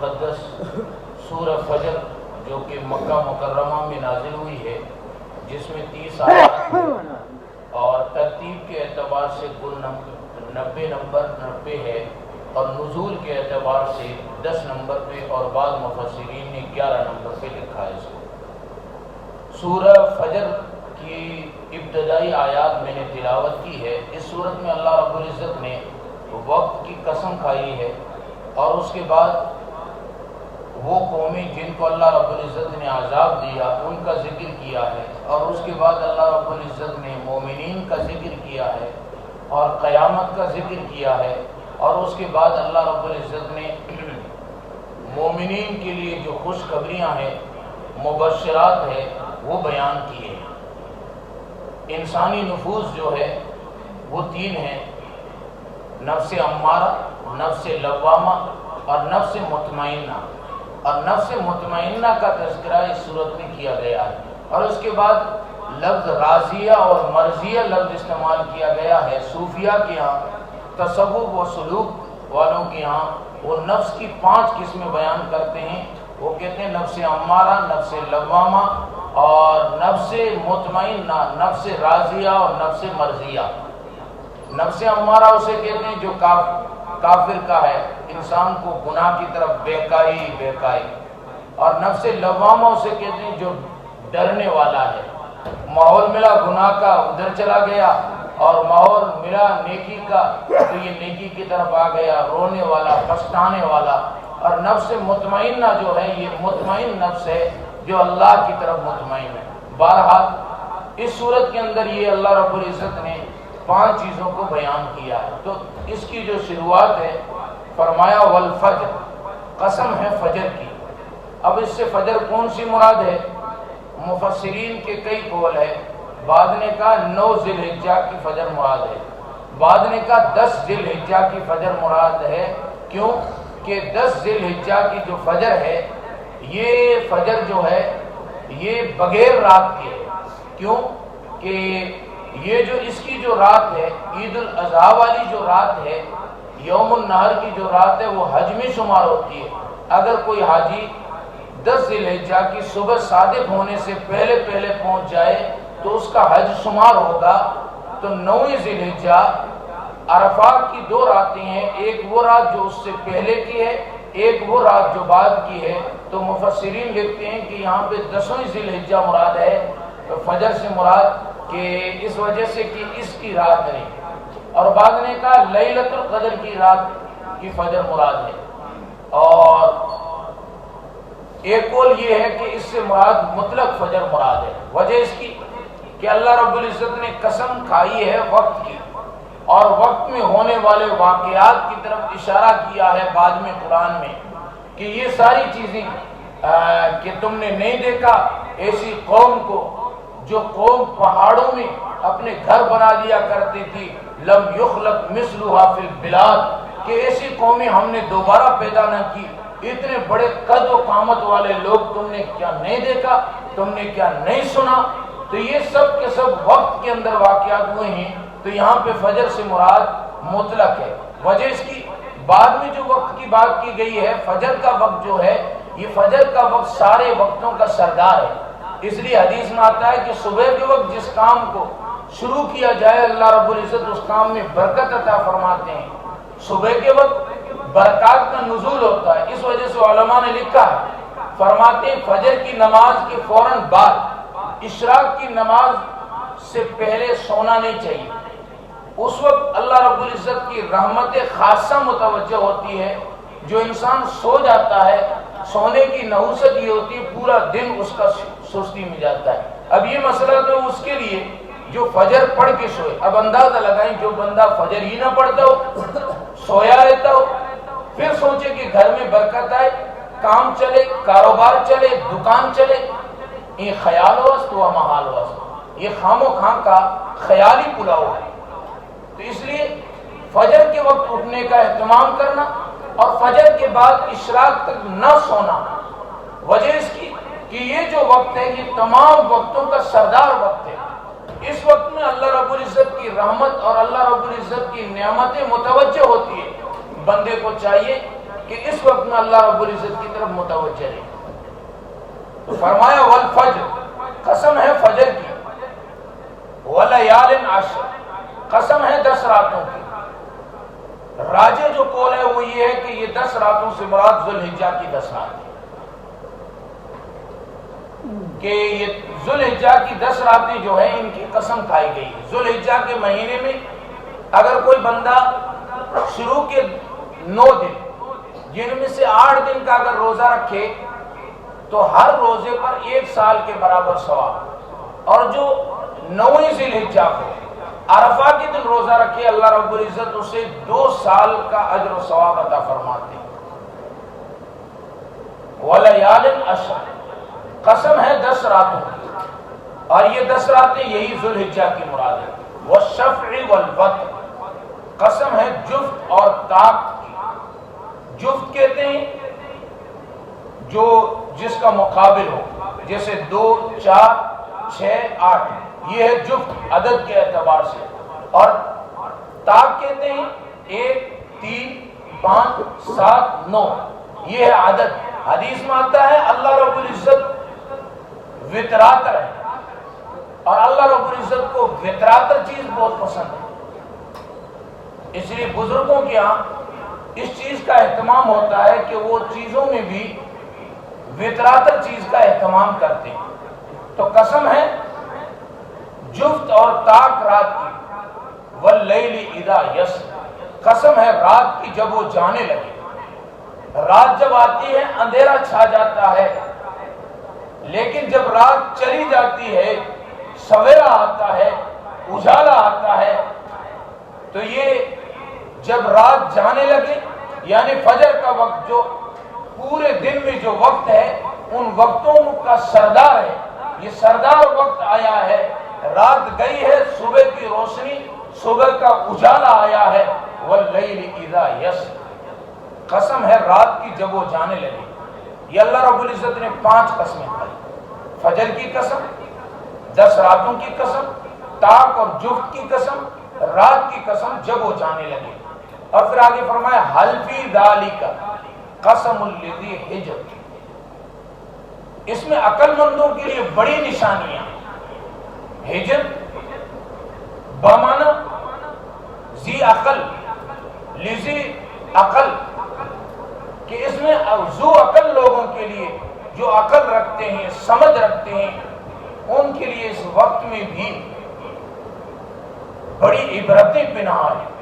مقدس سورہ فجر جو کہ مکہ مکرمہ میں نازل ہوئی ہے، جس میں 30 آیات ہیں اور ترتیب کے اعتبار سے کل 90 ہے، اور نزول کے اعتبار سے 10 نمبر پہ، اور بعض مفسرین نے 11 نمبر پہ لکھا ہے اس کو۔ سورہ فجر کی ابتدائی آیات میں نے تلاوت کی ہے۔ اس صورت میں اللہ رب العزت نے وقت کی قسم کھائی ہے، اور اس کے بعد وہ قومیں جن کو اللہ رب العزت نے عذاب دیا ان کا ذکر کیا ہے، اور اس کے بعد اللہ رب العزت نے مومنین کا ذکر کیا ہے اور قیامت کا ذکر کیا ہے، اور اس کے بعد اللہ رب العزت نے مومنین کے لیے جو خوشخبریاں ہیں، مبشرات ہیں، وہ بیان کیے ہیں۔ انسانی نفوس جو ہے وہ 3 ہیں: نفس امارہ، نفس لوامہ اور نفس مطمئنہ۔ اور نفس مطمئنہ کا تذکرہ اس صورت میں کیا گیا ہے، اور اس کے بعد لفظ راضیہ اور مرضیہ لفظ استعمال کیا گیا ہے۔ صوفیہ کے ہاں، تصوف و سلوک والوں کے ہاں وہ نفس کی 5 قسمیں بیان کرتے ہیں۔ وہ کہتے ہیں نفس امارہ، نفس لوامہ اور نفس مطمئنہ، نفس راضیہ اور نفس مرضیہ۔ نفس امارہ اسے کہتے ہیں جو کافر کا ہے، انسان کو گناہ کی طرف بہکائی، اور نفس لوامہ اسے کہتے ہیں جو ڈرنے والا ہے۔ ماحول ملا گناہ کا ادھر چلا گیا، اور ماحول ملا نیکی کا تو یہ نیکی کی طرف آ گیا، رونے والا، پچھتانے والا۔ اور نفس مطمئنہ جو ہے یہ مطمئن نفس ہے جو اللہ کی طرف مطمئن ہے۔ بہرحال اس صورت کے اندر یہ اللہ رب العزت نے 5 چیزوں کو بیان کیا ہے۔ تو اس کی جو شروعات ہے فرمایا والفجر، قسم ہے فجر کی۔ اب اس سے فجر کون سی مراد ہے؟ مفسرین کے کئی قول ہے۔ بعض نے کہا 9 ذی الحجہ کی فجر مراد ہے، بعض نے کہا 10 ذی الحجہ کی فجر مراد ہے۔ کیوں کہ 10 ذی الحجہ کی جو فجر ہے، یہ فجر جو ہے یہ بغیر رات کے ہے۔ کیوں کہ یہ جو اس کی جو رات ہے، عید الاضحیٰ والی جو رات ہے، یوم النحر کی جو رات ہے، وہ حج میں شمار ہوتی ہے۔ اگر کوئی حاجی 10 ذی الحجہ کی صبح صادق ہونے سے پہلے پہنچ جائے تو اس کا حج شمار ہوگا۔ تو 9 ذی الحجہ عرفات کی 2 راتیں ہیں، ایک وہ رات جو اس سے پہلے کی ہے، ایک وہ رات جو بعد کی ہے۔ تو مفسرین لکھتے ہیں کہ یہاں پہ 10 ذی الحجہ مراد ہے فجر سے مراد، کہ اس وجہ سے کہ اس کی رات نہیں۔ اور بعض نے کہا لیلۃ القدر کی رات کی فجر مراد ہے، اور ایک قول یہ ہے کہ اس سے مراد مطلق فجر مراد ہے۔ وجہ اس کی کہ اللہ رب العزت نے قسم کھائی ہے وقت کی، اور وقت میں ہونے والے واقعات کی طرف اشارہ کیا ہے بعد میں قرآن میں، کہ یہ ساری چیزیں کہ تم نے نہیں دیکھا ایسی قوم کو جو قوم پہاڑوں میں اپنے گھر بنا دیا کرتی تھی، لم یخلق مثلھا فی البلاد، کہ ایسی قومیں ہم نے دوبارہ پیدا نہ کی۔ اتنے بڑے قد و قامت والے لوگ تم نے کیا نہیں دیکھا، تم نے کیا نہیں سنا؟ تو یہ سب کے سب وقت کے اندر واقعات ہوئے ہیں۔ تو یہاں پہ فجر سے مراد مطلق ہے۔ وجہ اس کی بعد میں جو وقت کی بات کی گئی ہے، فجر کا وقت جو ہے، یہ فجر کا وقت سارے وقتوں کا سردار ہے۔ اس لیے حدیث میں آتا ہے کہ صبح کے وقت جس کام کو شروع کیا جائے اللہ رب العزت اس کام میں برکت عطا فرماتے ہیں۔ صبح کے وقت برکات کا نزول ہوتا ہے، اس وجہ سے علماء نے لکھا ہے، فرماتے ہیں فجر کی نماز کے فوراً بعد اشراق کی نماز سے پہلے سونا نہیں چاہیے۔ اس وقت اللہ رب العزت کی رحمت خاصہ متوجہ ہوتی ہے۔ جو انسان سو جاتا ہے، سونے کی نحوست یہ ہوتی ہے پورا دن اس کا سستی میں جاتا ہے۔ اب یہ مسئلہ تو اس کے لیے جو فجر پڑھ کے سوئے، اب اندازہ لگائیں جو بندہ فجر ہی نہ پڑھتا ہو، سویا رہتا ہو، پھر سوچے کہ گھر میں برکت آئے، کام چلے، کاروبار چلے، دکان چلے، یہ خیال وست ہوا محال وست، یہ خام و خواہ کا خیالی پلاؤ ہے۔ تو اس لیے فجر کے وقت اٹھنے کا اہتمام کرنا اور فجر کے بعد اشراق تک نہ سونا، وجہ اس کی کہ یہ جو وقت ہے یہ تمام وقتوں کا سردار وقت ہے۔ اس وقت میں اللہ رب العزت کی رحمت اور اللہ رب العزت کی نعمتیں متوجہ ہوتی ہے۔ بندے کو چاہیے کہ اس وقت میں اللہ رب العزت کی طرف متوجہ رہے. تو فرمایا والفجر، قسم ہے فجر کی، ولیال عشر، قسم ہے 10 راتوں کی. راجع جو قول ہے وہ یہ ہے کہ یہ 10 راتوں سے مراد ذوالحجہ کی 10 راتیں، کہ یہ ذوالحجہ کی 10 راتیں جو ہیں ان کی قسم کھائی گئی. ذوالحجہ کے مہینے میں اگر کوئی بندہ شروع کے 9 دن جن میں سے 8 دن کا اگر روزہ رکھے تو ہر روزے پر 1 سال کے برابر ثواب، اور جو 9ویں ذی الحجہ کو عرفہ کے دن روزہ رکھے اللہ رب العزت اسے 2 سال کا اجر و ثواب عطا فرماتے ہیں. ولیال عشر، قسم ہے 10 راتوں کی، اور یہ 10 راتیں یہی ذوالحجہ کی مراد ہے. والشفع والوتر، قسم ہے جفت اور طاق کی. جفت کہتے ہیں جو جس کا مقابل ہو، جیسے 2 4 6 8، یہ ہے جفت عدد کے اعتبار سے. اور طاق کہتے ہیں 1 3 5 7 9، یہ ہے عدد. حدیث میں آتا ہے اللہ رب العزت وطراتر ہے، اور اللہ رب العزت کو وطراتر چیز بہت پسند ہے. اس لیے بزرگوں کے یہاں اس چیز کا اہتمام ہوتا ہے کہ وہ چیزوں میں بھی وطراتر چیز کا اہتمام کرتے ہیں. تو قسم ہے جفت اور طاق رات کی. واللیل اذا یسر، قسم ہے رات کی جب وہ جانے لگے. رات جب آتی ہے اندھیرا چھا جاتا ہے، لیکن جب رات چلی جاتی ہے سویرا آتا ہے، اجالا آتا ہے. تو یہ جب رات جانے لگے یعنی فجر کا وقت جو پورے دن میں جو وقت ہے ان وقتوں کا سردار ہے، یہ سردار وقت آیا ہے. رات گئی ہے، صبح کی روشنی، صبح کا اجالا آیا ہے. واللیل اذا یسر، قسم ہے رات کی جب وہ جانے لگے. یہ اللہ رب العزت نے 5 قسمیں کھائی. فجر کی قسم، 10 راتوں کی قسم، طاق اور جفت کی قسم، رات کی قسم جب وہ جانے لگے. اور پھر آگے فرمایا حل فی ذالک قسم الذی حجر. اس میں عقل مندوں کے لیے بڑی نشانیاں. حجر بمعنی ذی عقل، لذی عقل، کہ اس میں ذو عقل لوگوں کے لیے جو عقل رکھتے ہیں، سمجھ رکھتے ہیں، ان کے لیے اس وقت میں بھی بڑی عبرتیں پنہاں ہیں.